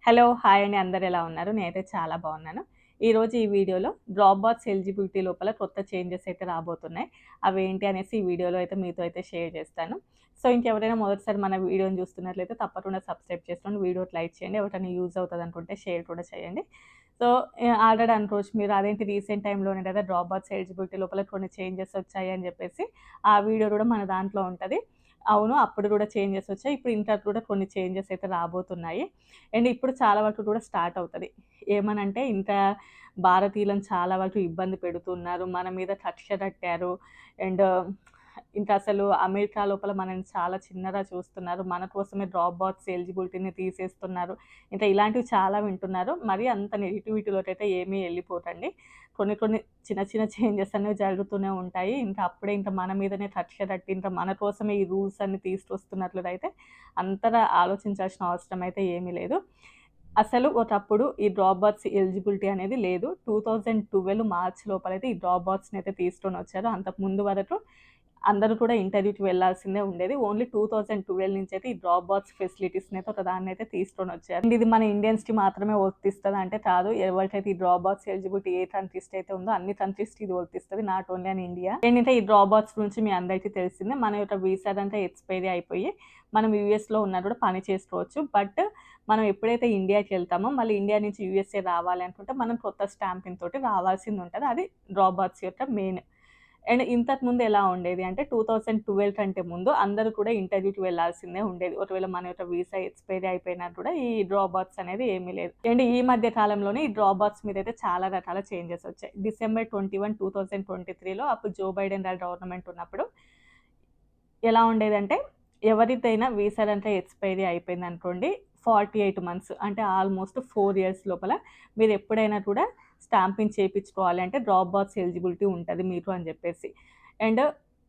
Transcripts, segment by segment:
Hello! Hi అండి. అందరూ ఎలా ఉన్నారు? నేనైతే చాలా బాగున్నాను. ఈరోజు ఈ వీడియోలో డ్రాప్ బాక్స్ ఎలిజిబిలిటీ లోపల కొత్త చేంజెస్ అయితే రాబోతున్నాయి. అవేంటి అనేసి ఈ వీడియోలో అయితే మీతో అయితే షేర్ చేస్తాను. సో, ఇంకెవరైనా మొదటిసారి మన వీడియోని చూస్తున్నట్లయితే తప్పకుండా సబ్స్క్రైబ్ చేసుకోండి. వీడియోకి లైక్ చేయండి. ఎవరికైనా యూజ్ అవుతదనుకుంటే షేర్ కూడా చేయండి. సో, ఆల్రెడీ అనుకోవచ్చు మీరు అదేంటి రీసెంట్ టైమ్‌లోనే కదా డ్రాప్ బాక్స్ ఎలిజిబిలిటీ లోపల కొన్ని చేంజెస్ వచ్చాయి అని చెప్పేసి. ఆ వీడియో కూడా మన దాంట్లో ఉంటది. అవును. అప్పుడు కూడా చేంజెస్ వచ్చాయి. ఇప్పుడు ఇంకా కూడా కొన్ని చేంజెస్ అయితే రాబోతున్నాయి. అండ్ ఇప్పుడు చాలా వరకు కూడా స్టార్ట్ అవుతది. ఏమనంటే ఇంకా భారతీయులను చాలా వరకు ఇబ్బంది పెడుతున్నారు. మన మీద కక్ష కట్టారు. అండ్ ఇంకా అసలు అమెరికా లోపల మనల్ని చాలా చిన్నగా చూస్తున్నారు. మన కోసమే డ్రాప్ బాక్స్ ఎలిజిబిలిటీని తీసేస్తున్నారు. ఇంకా ఇలాంటివి చాలా వింటున్నారు. మరి అంత నెగటివిటీలోకైతే ఏమీ ఎళ్ళిపోకండి. కొన్ని కొన్ని చిన్న చిన్న చేంజెస్ అనేవి జరుగుతూనే ఉంటాయి. ఇంకా అప్పుడే ఇంకా మన మీదనే కక్ష కట్టి ఇంకా మన కోసమే ఈ రూల్స్ అన్ని తీసుకొస్తున్నట్లయితే అంతగా ఆలోచించాల్సిన అవసరం అయితే ఏమీ లేదు. అసలు ఒకప్పుడు ఈ డ్రాప్ బాక్స్ ఎలిజిబిలిటీ అనేది లేదు. 2012 మార్చ్ లోపలైతే ఈ డ్రాప్ బాక్స్‌నైతే తీసుకొనొచ్చారు. అంతకు ముందు వరకు అందరూ కూడా ఇంటర్వ్యూకి వెళ్ళాల్సిందే ఉండేది. ఓన్లీ 2012 నుంచైతే ఈ డ్రాప్ బాక్స్ ఫెసిలిటీస్‌నైతే ఒకదాన్నైతే తీసుకొనొచ్చారు. అండ్ ఇది మన ఇండియన్స్‌కి మాత్రమే వర్తిస్తదా అంటే కాదు. ఎవరికైతే ఈ డ్రాప్ బాక్స్ ఎలిజిబిలిటీ ఏ కంట్రీస్‌కి అయితే ఉందో అన్ని కంట్రీస్‌కి ఇది వర్తిస్తది. Not only in India. ఏంటంటే ఈ డ్రాప్ బాక్స్ గురించి మీ అందరికీ తెలిసిందే. మన యొక్క వీసా అదంతా ఎక్స్‌పైరీ అయిపోయి మనం యూఎస్‌లో ఉన్నా కూడా పని చేసుకోవచ్చు. బట్ మనం ఎప్పుడైతే ఇండియాకెళ్తామో మళ్ళీ ఇండియా నుంచి యూఎస్ఏ రావాలి అనుకుంటే మనం కొత్త స్టాంపింగ్ తోటి రావాల్సింది ఉంటది. అది డ్రాప్ బాక్స్ యొక్క మెయిన్. అండ్ ఇంతకుముందు ఎలా ఉండేది అంటే 2012 కంటే ముందు అందరూ కూడా ఇంటర్వ్యూకి వెళ్ళాల్సిందే ఉండేది. ఒకవేళ మన యొక్క వీసా ఎక్స్‌పైరీ అయిపోయినా కూడా ఈ డ్రాప్ బాక్స్ అనేది ఏమీ లేదు. అండ్ ఈ మధ్య కాలంలోనే ఈ డ్రాప్ బాక్స్ మీదైతే చాలా రకాల చేంజెస్ వచ్చాయి. డిసెంబర్ 21, 2023లో అప్పుడు జో బైడెన్ గారి గవర్నమెంట్ ఉన్నప్పుడు ఎలా ఉండేదంటే ఎవరిదైనా వీసా గనుక ఎక్స్‌పైరీ అయిపోయిందనుకోండి 48 మంత్స్ అంటే ఆల్‌మోస్ట్ 4 ఇయర్స్ లోపల మీరెప్పుడైనా కూడా స్టాంపింగ్ చేపించుకోవాలి అంటే డ్రాప్ బాక్స్ ఎలిజిబిలిటీ ఉంటది మీకు అని జెప్పేసి. అండ్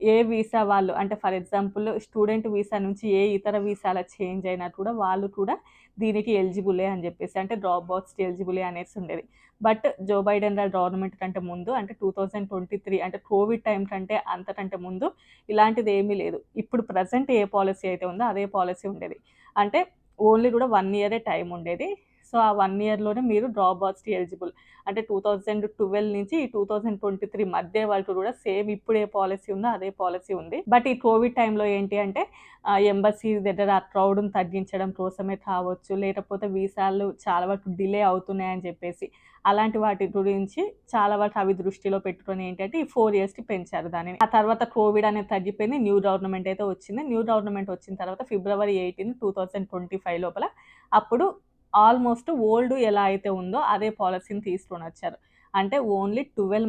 ఏ వీసా వాళ్ళు అంటే ఫర్ ఎగ్జాంపుల్ స్టూడెంట్ వీసా నుంచి ఏ ఇతర వీసాల చేంజ్ అయినా కూడా వాళ్ళు కూడా దీనికి ఎలిజిబులే అని జెప్పేసి అంటే డ్రాప్ బాక్స్‌కి ఎలిజిబులే అనేసి ఉండేది. బట్ జో బైడెన్ గారి గవర్నమెంట్ కంటే ముందు అంటే 2023 అంటే కోవిడ్ టైమ్ కంటే అంతకంటే ముందు ఇలాంటిది ఏమీ లేదు. ఇప్పుడు ప్రెజెంట్ ఏ పాలిసీ అయితే ఉందో అదే పాలిసీ ఉండేది. అంటే ఓన్లీ కూడా 1 ఇయరే టైమ్ ఉండేది. సో, ఆ 1 ఇయర్‌లోనే మీరు డ్రాప్ బాక్స్‌కి ఎలిజిబుల్. అంటే 2012 నుంచి 2023 మధ్య వరకు కూడా సేమ్ ఇప్పుడు ఏ పాలిసీ ఉందో అదే పాలిసీ ఉంది. బట్ ఈ కోవిడ్ టైమ్‌లో ఏంటి అంటే ఎంబసీ దగ్గర ఆ క్రౌడ్‌ని తగ్గించడం కోసమే కావచ్చు, లేకపోతే వీసాలు చాలా వరకు డిలే అవుతున్నాయని చెప్పేసి అలాంటి వాటి గురించి చాలా వరకు అవి దృష్టిలో పెట్టుకొని ఏంటంటే ఈ 4 ఇయర్స్‌కి పెంచారు దానిని. ఆ తర్వాత కోవిడ్ అనేది తగ్గిపోయింది. న్యూ గవర్నమెంట్ అయితే వచ్చింది. న్యూ గవర్నమెంట్ వచ్చిన తర్వాత ఫిబ్రవరి 18, 2025 లోపల అప్పుడు ఆల్‌మోస్ట్ ఓల్డ్ ఎలా అయితే ఉందో అదే పాలిసీని తీసుకొనొచ్చారు. అంటే ఓన్లీ 12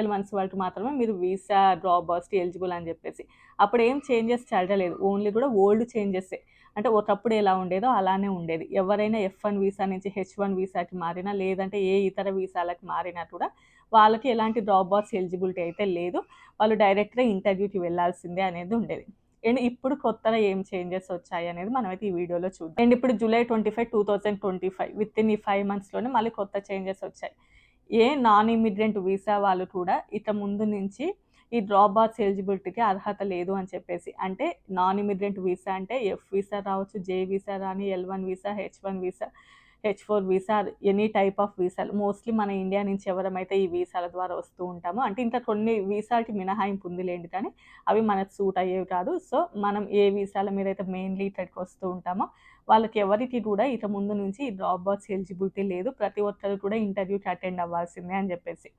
మంత్స్ వరకు మాత్రమే మీరు వీసా డ్రాప్ బాక్స్‌కి ఎలిజిబుల్ అని చెప్పేసి. అప్పుడేం చేంజెస్ జరగలేదు. ఓన్లీ కూడా ఓల్డ్ చేంజెసే. అంటే ఒకప్పుడు ఎలా ఉండేదో అలానే ఉండేది. ఎవరైనా F1 వీసా నుంచి H1 వీసాకి మారినా, లేదంటే ఏ ఇతర వీసాలకు మారినా కూడా వాళ్ళకి ఎలాంటి డ్రాప్ బాక్స్ ఎలిజిబిలిటీ అయితే లేదు. వాళ్ళు డైరెక్ట్‌గా ఇంటర్వ్యూకి వెళ్ళాల్సిందే అనేది ఉండేది. అండ్ ఇప్పుడు కొత్తగా ఏం చేంజెస్ వచ్చాయి అనేది మనమైతే ఈ వీడియోలో చూద్దాం. అండ్ ఇప్పుడు జూలై 25, 2025 వితిన్ ఈ 5 మంత్స్‌లోనే మళ్ళీ కొత్త చేంజెస్ వచ్చాయి. ఏ నాన్ ఇమ్మిగ్రెంట్ వీసా వాళ్ళు కూడా ఇక ముందు నుంచి ఈ డ్రాప్ బాక్స్ ఎలిజిబిలిటీకి అర్హత లేదు అని చెప్పేసి. అంటే నాన్ ఇమ్మిగ్రెంట్ వీసా అంటే ఎఫ్ వీసా రావచ్చు, జే వీసా రాని, L1 visa, H1 visa, H4 visa any type of వీసాలు. మోస్ట్‌లీ మన ఇండియా నుంచి ఎవరమైతే ఈ వీసాల ద్వారా వస్తూ ఉంటామో అంటే ఇంకా కొన్ని వీసాలకి మినహాయింపు ఉందిలెండి కానీ అవి మనకు సూట్ అయ్యేవి కాదు. సో, మనం ఏ వీసాల మీదైతే మెయిన్‌లీ ఇక్కడికి వస్తూ ఉంటామో వాళ్ళకి ఎవరికీ కూడా ఇక ముందు నుంచి ఈ డ్రాప్ బాక్స్ ఎలిజిబిలిటీ లేదు. ప్రతి ఒక్కరు కూడా ఇంటర్వ్యూకి అటెండ్ అవ్వాల్సిందే అని చెప్పేసి.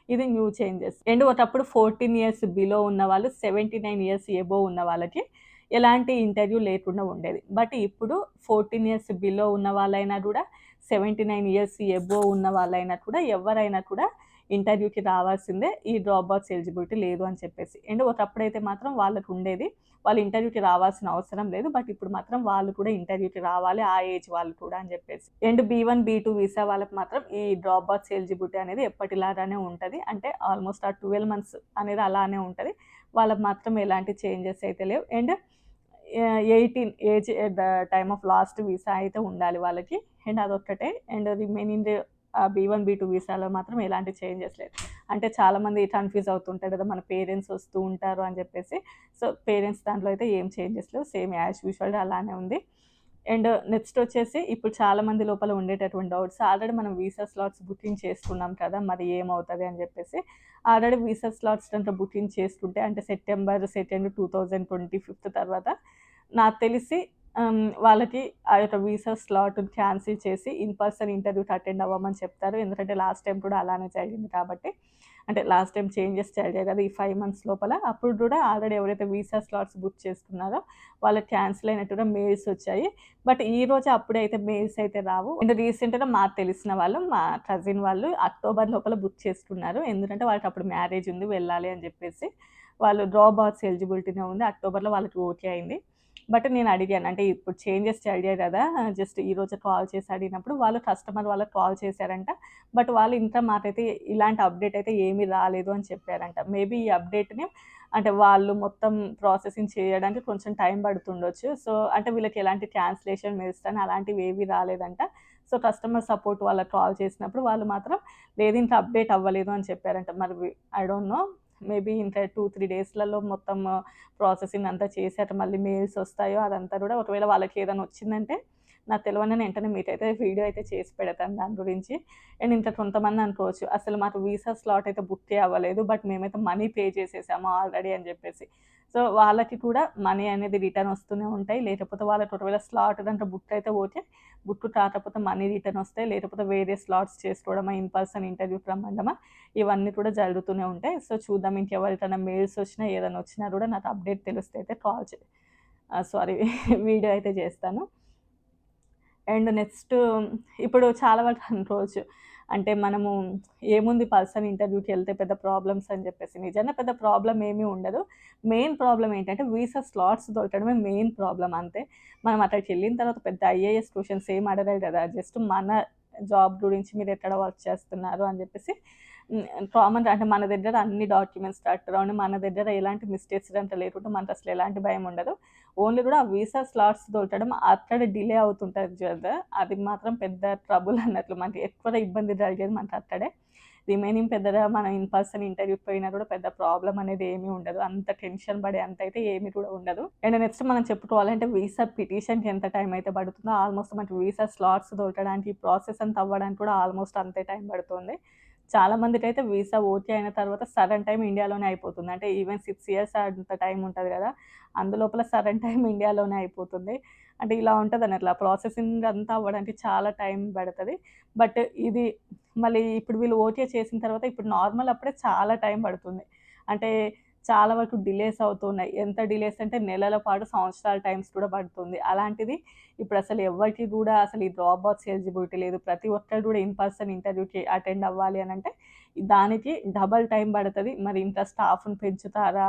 ఇది న్యూ చేంజెస్. అండ్ ఒకప్పుడు 14 ఇయర్స్ బిలో ఉన్నవాళ్ళు 79 ఇయర్స్ ఎబోవ్ ఉన్న వాళ్ళకి ఎలాంటి ఇంటర్వ్యూ లేకుండా ఉండేది. బట్ ఇప్పుడు 14 ఇయర్స్ బిలో ఉన్న వాళ్ళైనా కూడా 79 ఇయర్స్ ఎబోవ్ ఉన్న వాళ్ళైనా కూడా ఎవరైనా కూడా ఇంటర్వ్యూకి రావాల్సిందే. ఈ డ్రాప్ బాక్స్ ఎలిజిబిలిటీ లేదు అని చెప్పేసి. అండ్ ఒకప్పుడైతే మాత్రం వాళ్ళకి ఉండేది. వాళ్ళు ఇంటర్వ్యూకి రావాల్సిన అవసరం లేదు. బట్ ఇప్పుడు మాత్రం వాళ్ళు కూడా ఇంటర్వ్యూకి రావాలి. ఆ ఏజ్ వాళ్ళు కూడా అని చెప్పేసి. అండ్ B1, B2 వీసా వాళ్ళకి మాత్రం ఈ డ్రాప్ బాక్స్ ఎలిజిబిలిటీ అనేది ఎప్పటిలాగానే ఉంటది. అంటే ఆల్మోస్ట్ ఆ 12 మంత్స్ అనేది అలానే ఉంటది. వాళ్ళకి మాత్రం ఎలాంటి చేంజెస్ అయితే లేవు. And 18 age at the time of last visa అయితే ఉండాలి వాళ్ళకి. అండ్ అదొక్కటే. అండ్ రిమైనింగ్ B1, B2 వీసాలో మాత్రం ఎలాంటి చేంజెస్ లేదు. అంటే చాలామంది కన్‌ఫ్యూజ్ అవుతుంటారు కదా! మన పేరెంట్స్ వస్తూ ఉంటారు అని చెప్పేసి. సో, పేరెంట్స్ దాంట్లో అయితే ఏం చేంజెస్ లేవు. సేమ్ యాజ్ యూజువల్‌గా అలానే ఉంది. అండ్ నెక్స్ట్ వచ్చేసి ఇప్పుడు చాలామంది లోపల ఉండేటటువంటి డౌట్స్, ఆల్రెడీ మనం వీసా స్లాట్స్ బుకింగ్ చేసుకున్నాం కదా, మరి ఏమవుతుంది అని చెప్పేసి. ఆల్రెడీ వీసా స్లాట్స్ అంటే బుకింగ్ చేసుకుంటే అంటే సెప్టెంబర్ 2 2025 తర్వాత నాకు తెలిసి వాళ్ళకి ఆ యొక్క వీసా స్లాట్ క్యాన్సిల్ చేసి ఇన్ పర్సన్ ఇంటర్వ్యూకి అటెండ్ అవ్వమని చెప్తారు. ఎందుకంటే లాస్ట్ టైం కూడా అలానే జరిగింది కాబట్టి. అంటే లాస్ట్ టైం చేంజెస్ జరిగాయి కదా ఈ 5 మంత్స్ లోపల. అప్పుడు కూడా ఆల్రెడీ ఎవరైతే వీసా స్లాట్స్ బుక్ చేసుకున్నారో వాళ్ళకి క్యాన్సిల్ అయినట్టుగా మెయిల్స్ వచ్చాయి. బట్ ఈ రోజు అప్పుడైతే మెయిల్స్ అయితే రావు. అండ్ రీసెంట్‌గా మాకు తెలిసిన వాళ్ళు, మా కజిన్ వాళ్ళు అక్టోబర్ లోపల బుక్ చేసుకున్నారు. ఎందుకంటే వాళ్ళకి అప్పుడు మ్యారేజ్ ఉంది, వెళ్ళాలి అని చెప్పేసి. వాళ్ళు డ్రాప్ బాక్స్ ఎలిజిబిలిటీనే ఉంది. అక్టోబర్‌లో వాళ్ళకి ఓకే అయింది. బట్ నేను అడిగాను. అంటే ఇప్పుడు చేంజెస్ జరిగాయి కదా, జస్ట్ ఈరోజు కాల్ చేసి అడిగినప్పుడు వాళ్ళు కస్టమర్ వాళ్ళకి కాల్ చేశారంట. బట్ వాళ్ళు ఇంకా మాకైతే ఇలాంటి అప్డేట్ అయితే ఏమీ రాలేదు అని చెప్పారంట. మేబీ ఈ అప్డేట్‌ని అంటే వాళ్ళు మొత్తం ప్రాసెసింగ్ చేయడానికి కొంచెం టైం పడుతుండొచ్చు. సో, అంటే వీళ్ళకి ఎలాంటి క్యాన్సిలేషన్ మెయిల్స్ కానీ అలాంటివి ఏవి రాలేదంట. సో, కస్టమర్ సపోర్ట్ వాళ్ళకి కాల్ చేసినప్పుడు వాళ్ళు మాత్రం లేదు ఇంకా అప్డేట్ అవ్వలేదు అని చెప్పారంట. మరి ఐ డోంట్ నో. మేబీ ఇంకా 2, 3 డేస్‌లలో మొత్తం ప్రాసెసింగ్ అంతా చేశాక మళ్ళీ మెయిల్స్ వస్తాయో అదంతా కూడా. ఒకవేళ వాళ్ళకి ఏదైనా వచ్చిందంటే నాకు తెలవగానే వెంటనే మీకైతే వీడియో అయితే చేసి పెడతాను దాని గురించి. అండ్ ఇంకా కొంతమంది అనుకోవచ్చు, అసలు మాకు వీసా స్లాట్ అయితే బుక్కే అవ్వలేదు. బట్ మేమైతే మనీ పే చేసేసాము ఆల్రెడీ అని చెప్పేసి. సో, వాళ్ళకి కూడా మనీ అనేది రిటర్న్ వస్తూనే ఉంటాయి. లేకపోతే వాళ్ళకి ఒకవేళ స్లాట్ గనుక బుక్ అయితే ఓకే. బుక్ కాకపోతే మనీ రిటర్న్ వస్తాయి. లేకపోతే వేరే స్లాట్స్ చేసుకోవడమా, ఇన్ పర్సన్ ఇంటర్వ్యూకి రమ్మండమా, ఇవన్నీ కూడా జరుగుతూనే ఉంటాయి. సో, చూద్దాం ఇంకెవరికైనా మెయిల్స్ వచ్చినా, ఏదైనా వచ్చినా కూడా నాకు అప్డేట్ తెలిస్తే అయితే సారీ వీడియో అయితే చేస్తాను. అండ్ నెక్స్ట్ ఇప్పుడు చాలా వరకు అనుకోవచ్చు, అంటే మనము ఏముంది పర్సన్ ఇంటర్వ్యూకి వెళ్తే పెద్ద ప్రాబ్లమ్స్ అని చెప్పేసి. నిజంగా పెద్ద ప్రాబ్లమ్ ఏమీ ఉండదు. మెయిన్ ప్రాబ్లమ్ ఏంటంటే వీసా స్లాట్స్ దొరకడమే మెయిన్ ప్రాబ్లమ్ అంతే. మనం అక్కడికి వెళ్ళిన తర్వాత పెద్ద ఐఏఎస్ క్వశ్చన్స్ ఏం అడగరు కదా, జస్ట్ మన జాబ్ గురించి మీరు ఎక్కడ వర్క్ చేస్తున్నారు అని చెప్పేసి. కామన్ అంటే మన దగ్గర అన్ని డాక్యుమెంట్స్ కరెక్ట్‌గా ఉండి, మన దగ్గర ఎలాంటి మిస్టేక్స్ గనుక లేకుండా మనకు అసలు ఎలాంటి భయం ఉండదు. ఓన్లీ కూడా ఆ వీసా స్లాట్స్ దొరకడం అక్కడ డిలే అవుతుంటది కదా, అది మాత్రం పెద్ద ట్రబుల్ అన్నట్లు. మనకి ఎక్కువ ఇబ్బంది జరిగేది మనకు అక్కడే. రిమైనింగ్ పెద్దగా మనం ఇన్ పర్సన్ ఇంటర్వ్యూకి పోయినా కూడా పెద్ద ప్రాబ్లమ్ అనేది ఏమీ ఉండదు. అంత టెన్షన్ పడే అంత అయితే ఏమీ కూడా ఉండదు. అండ్ నెక్స్ట్ మనం చెప్పుకోవాలంటే వీసా పిటిషన్‌కి ఎంత టైం అయితే పడుతుందో, ఆల్మోస్ట్ మనకి వీసా స్లాట్స్ దొరకడానికి, ప్రాసెస్ అంతా అవ్వడానికి కూడా ఆల్మోస్ట్ అంతే టైం పడుతుంది. చాలా మందికైతే వీసా ఓకే అయిన తర్వాత సడన్ టైమ్ ఇండియాలోనే అయిపోతుంది. అంటే ఈవెన్ 6 ఇయర్స్ అంత టైం ఉంటది గదా, అందులోపల సడన్ టైమ్ ఇండియాలోనే అయిపోతుంది. అంటే ఇలా ఉంటదన్నట్ల. ప్రాసెసింగ్ అంతా అవ్వడానికి చాలా టైం పడతది. బట్ ఇది మళ్ళీ ఇప్పుడు వీళ్ళు ఓకే చేసిన తర్వాత ఇప్పుడు నార్మల్ అప్పుడే చాలా టైం పడుతుంది. అంటే చాలా వరకు డిలేస్ అవుతున్నాయి. ఎంత డిలేస్ అంటే నెలల పాటు, సంవత్సరాల టైమ్స్ కూడా పడుతుంది. అలాంటిది ఇప్పుడసలు ఎవ్వరికీ గూడా అసలు ఈ డ్రాప్ బాక్స్ ఎలిజిబిలిటీ లేదు. ప్రతి ఒక్కరు గూడా ఇన్ పర్సన్ ఇంటర్వ్యూకి అటెండ్ అవ్వాలి అనంటే దానికి డబల్ టైం పడతది. మరి ఇంకా స్టాఫ్‌ని పెంచుతారా?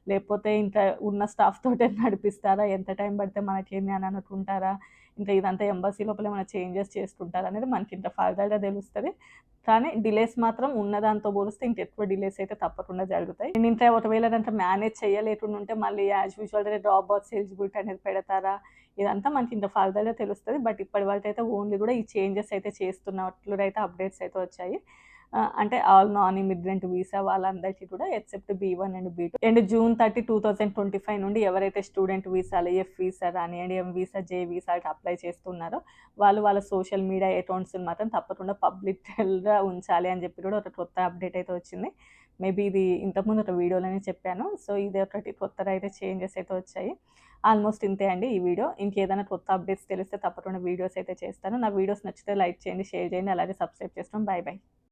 లేకపోతే ఇంకా ఉన్న స్టాఫ్ తోటే నడిపిస్తారా? ఎంత టైం పడితే మనకేంది అని అనుకుంటారా? ఇంకా ఇదంతా ఎంబసీ లోపల ఏమైనా చేంజెస్ చేసుకుంటారా అనేది మనకి ఇంకా ఫర్దర్‌గా తెలుస్తది. కానీ డిలేస్ మాత్రం ఉన్నదాంతో పోలిస్తే ఇంకెక్కువ డిలేస్ అయితే తప్పకుండా జరుగుతాయి. అండ్ ఇంకా ఒకవేళ గనుక మేనేజ్ చేయలేకుండా ఉంటే మళ్ళీ యాజ్ యూజువల్‌గా డ్రాప్ బాక్స్ ఎలిజిబిలిటీ అనేది పెడతారా? ఇదంతా మనకి ఇంకా ఫర్దర్‌గా తెలుస్తది. బట్ ఇప్పటి వరకైతే ఓన్లీ కూడా ఈ చేంజెస్ అయితే చేస్తున్నట్లుగా అప్డేట్స్ అయితే వచ్చాయి. అంటే ఆల్ నాన్ ఇమిగ్రెంట్ వీసా వాళ్ళందరికీ కూడా except B one and B two. And June 30, 2025 నుండి ఎవరైతే స్టూడెంట్ వీసాలు, ఎఫ్ వీసా రానియండి, ఎం వీసా, జే వీసాకి అప్లై చేస్తున్నారో వాళ్ళు వాళ్ళ సోషల్ మీడియా అకౌంట్స్‌ని మాత్రం తప్పకుండా పబ్లిక్‌గా ఉంచాలి అని చెప్పి కూడా ఒక కొత్త అప్డేట్ అయితే వచ్చింది. మేబీ ఇది ఇంతకుముందు ఒక వీడియోలోనే చెప్పాను. సో, ఇది ఒకటి కొత్తగా అయితే చేంజెస్ అయితే వచ్చాయి. ఆల్మోస్ట్ ఇంతే అండి ఈ వీడియో. ఇంకేదైనా కొత్త అప్డేట్స్ తెలిస్తే తప్పకుండా వీడియోస్ అయితే చేస్తాను. నా వీడియోస్ నచ్చితే లైక్ చేయండి, షేర్ చేయండి, అలాగే సబ్స్క్రైబ్ చేసుకోండి. By by.